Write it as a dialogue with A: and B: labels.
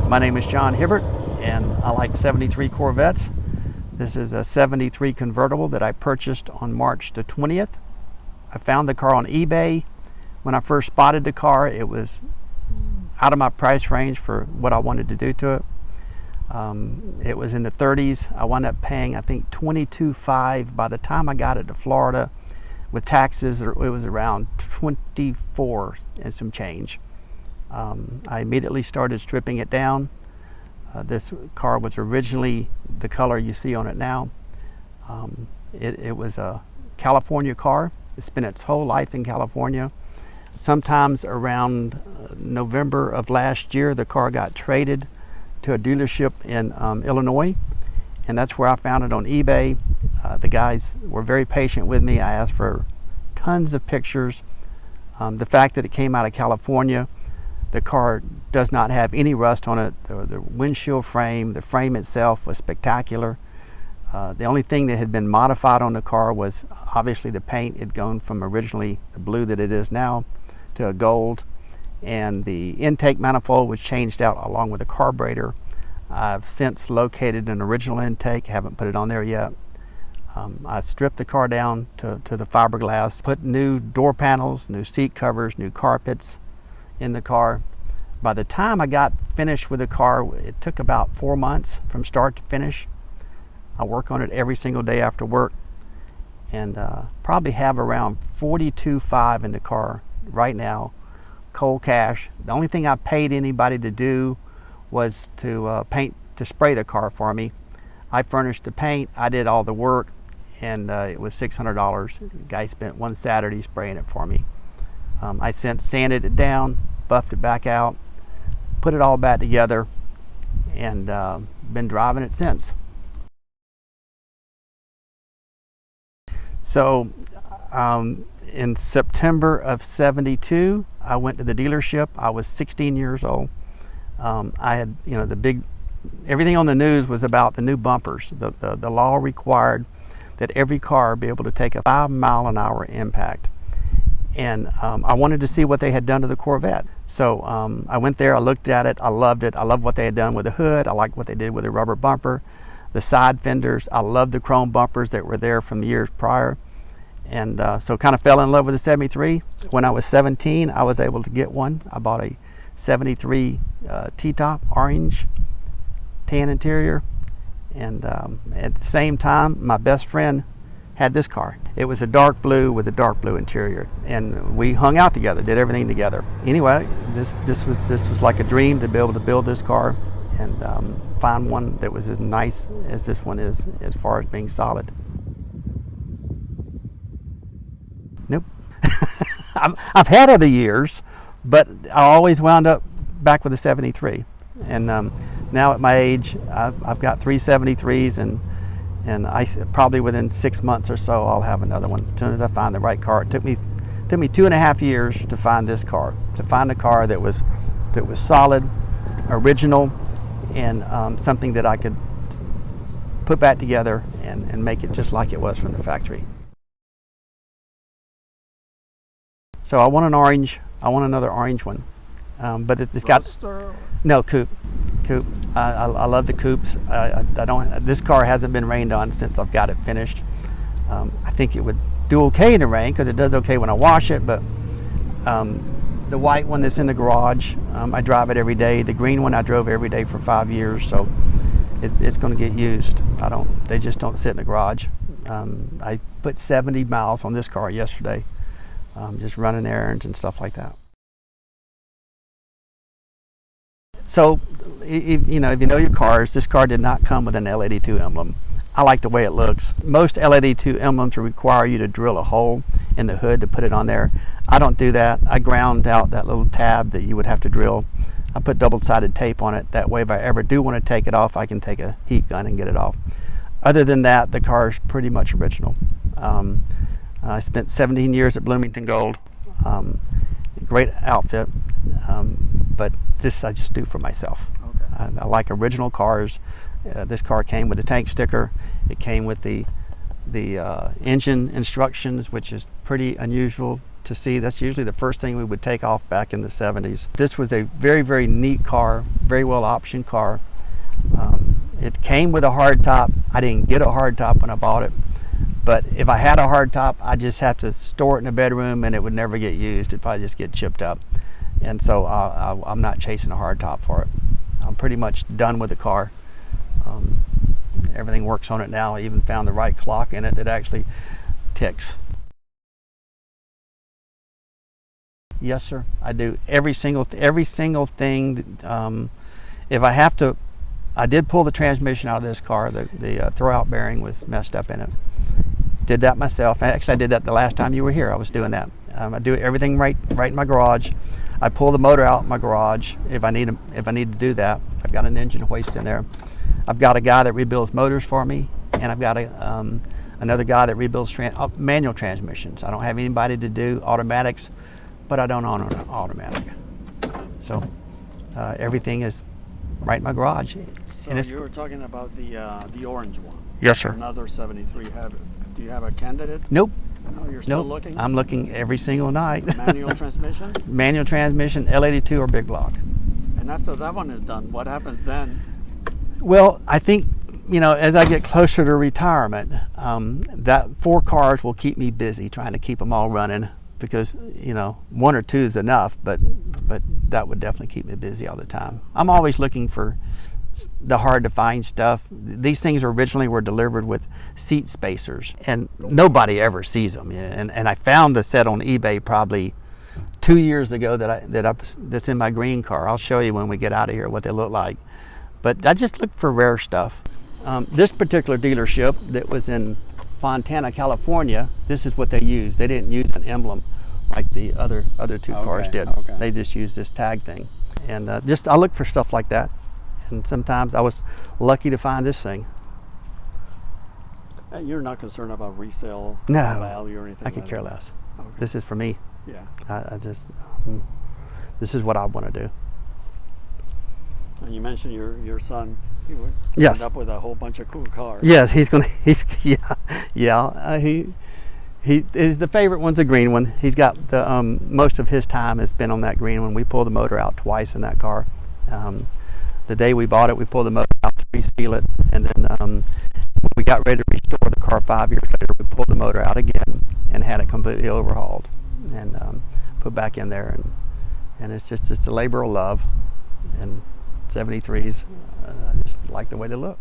A: My name is John Hibbert, and I like 73 Corvettes. This is a 73 convertible that I purchased on March the 20th. I found the car on eBay. When I first spotted the car, it was out of my price range for what I wanted to do to it. It was in the 30s. I wound up paying, I think, $22,500. By the time I got it to Florida with taxes, it was around $24 and some change. I immediately started stripping it down. This car was originally the color you see on it now. It was a California car. It spent its whole life in California. Sometimes around November of last year, the car got traded to a dealership in Illinois, and that's where I found it on eBay. The guys were very patient with me. I asked for tons of pictures. The fact that it came out of California, the car does not have any rust on it. The windshield frame, the frame itself was spectacular. The only thing that had been modified on the car was obviously the paint. It had gone from originally the blue that it is now to a gold, and the intake manifold was changed out along with the carburetor. I've since located an original intake, haven't put it on there yet. I stripped the car down to the fiberglass, put new door panels, new seat covers, new carpets in the car. By the time I got finished with the car, it took about 4 months from start to finish. I work on it every single day after work, and probably have around $42,500 in the car right now, cold cash. The only thing I paid anybody to do was to spray the car for me. I furnished the paint, I did all the work, and it was $600. The guy spent one Saturday spraying it for me. I since sanded it down, buffed it back out, put it all back together, and been driving it since. So in September of '72, I went to the dealership. I was 16 years old. I had, everything on the news was about the new bumpers. The law required that every car be able to take a 5-mile-an-hour impact. And I wanted to see what they had done to the Corvette. So I went there, I looked at it, I loved it. I loved what they had done with the hood. I liked what they did with the rubber bumper, the side fenders. I loved the chrome bumpers that were there from the years prior. And so kind of fell in love with the 73. When I was 17, I was able to get one. I bought a 73 T-top, orange, tan interior. And at the same time, my best friend had this car. It was a dark blue with a dark blue interior, and we hung out together, did everything together. Anyway, this was like a dream to be able to build this car and find one that was as nice as this one is as far as being solid. Nope. I've had other years, but I always wound up back with a 73. And now at my age, I've got 3 73s, and I probably within 6 months or so I'll have another one as soon as I find the right car. It took me 2.5 years to find this car, to find a car that was solid, original, and something that I could put back together and make it just like it was from the factory. So I want an orange. I want another orange one, but it's got no coupe. I love the coupes. I don't. This car hasn't been rained on since I've got it finished. I think it would do okay in the rain because it does okay when I wash it. But the white one that's in the garage, I drive it every day. The green one I drove every day for 5 years, so it's going to get used. They just don't sit in the garage. I put 70 miles on this car yesterday, just running errands and stuff like that. So, if you know your cars, this car did not come with an L82 emblem. I like the way it looks. Most L82 emblems require you to drill a hole in the hood to put it on there. I don't do that. I ground out that little tab that you would have to drill. I put double-sided tape on it. That way, if I ever do want to take it off, I can take a heat gun and get it off. Other than that, the car is pretty much original. I spent 17 years at Bloomington Gold. Great outfit, but this I just do for myself. Okay. I like original cars. This car came with a tank sticker. It came with the engine instructions, which is pretty unusual to see. That's usually the first thing we would take off back in the 70s. This was a very, very neat car, very well optioned car. It came with a hard top. I didn't get a hard top when I bought it, but if I had a hard top, I just have to store it in the bedroom and it would never get used. It'd probably just get chipped up. And so I'm not chasing a hard top for it. I'm pretty much done with the car. Everything works on it now. I even found the right clock in it that actually ticks. Yes, sir, I do. Every single thing. If I have to, I did pull the transmission out of this car. The throwout bearing was messed up in it. Did that myself. Actually, I did that the last time you were here. I was doing that. I do everything right in my garage. I pull the motor out in my garage if I need to do that. I've got an engine hoist in there. I've got a guy that rebuilds motors for me, and I've got another guy that rebuilds manual transmissions. I don't have anybody to do automatics, but I don't own an automatic. So everything is right in my garage.
B: So
A: and
B: you were talking about the orange one.
A: Yes, sir.
B: Another 73. Do you have a candidate?
A: Nope.
B: No, you're still looking?
A: I'm looking every single night.
B: Manual transmission?
A: Manual transmission, L82 or big block.
B: And after that one is done, what happens then?
A: Well, I think, as I get closer to retirement, that 4 cars will keep me busy trying to keep them all running, because 1 or 2 is enough, but that would definitely keep me busy all the time. I'm always looking for the hard to find stuff. These things originally were delivered with seat spacers, and nobody ever sees them. And I found the set on eBay probably 2 years ago that's in my green car. I'll show you when we get out of here what they look like. But I just look for rare stuff. This particular dealership that was in Fontana, California, this is what they used. They didn't use an emblem like the other 2 cars did.
B: Okay.
A: They just used this tag thing. And I look for stuff like that. And sometimes I was lucky to find this thing.
B: And you're not concerned about resale value or anything?
A: I could care less.
B: Okay.
A: This is for me.
B: Yeah.
A: This is what I want to do.
B: And you mentioned your son. He would
A: Yes.
B: end up with a whole bunch of cool cars.
A: Yes, he the favorite one's a green one. He's got the most of his time has been on that green one. We pulled the motor out twice in that car. The day we bought it, we pulled the motor out to reseal it, and then when we got ready to restore the car 5 years later, we pulled the motor out again and had it completely overhauled and put back in there, and it's a labor of love. And 73s, I just like the way they look.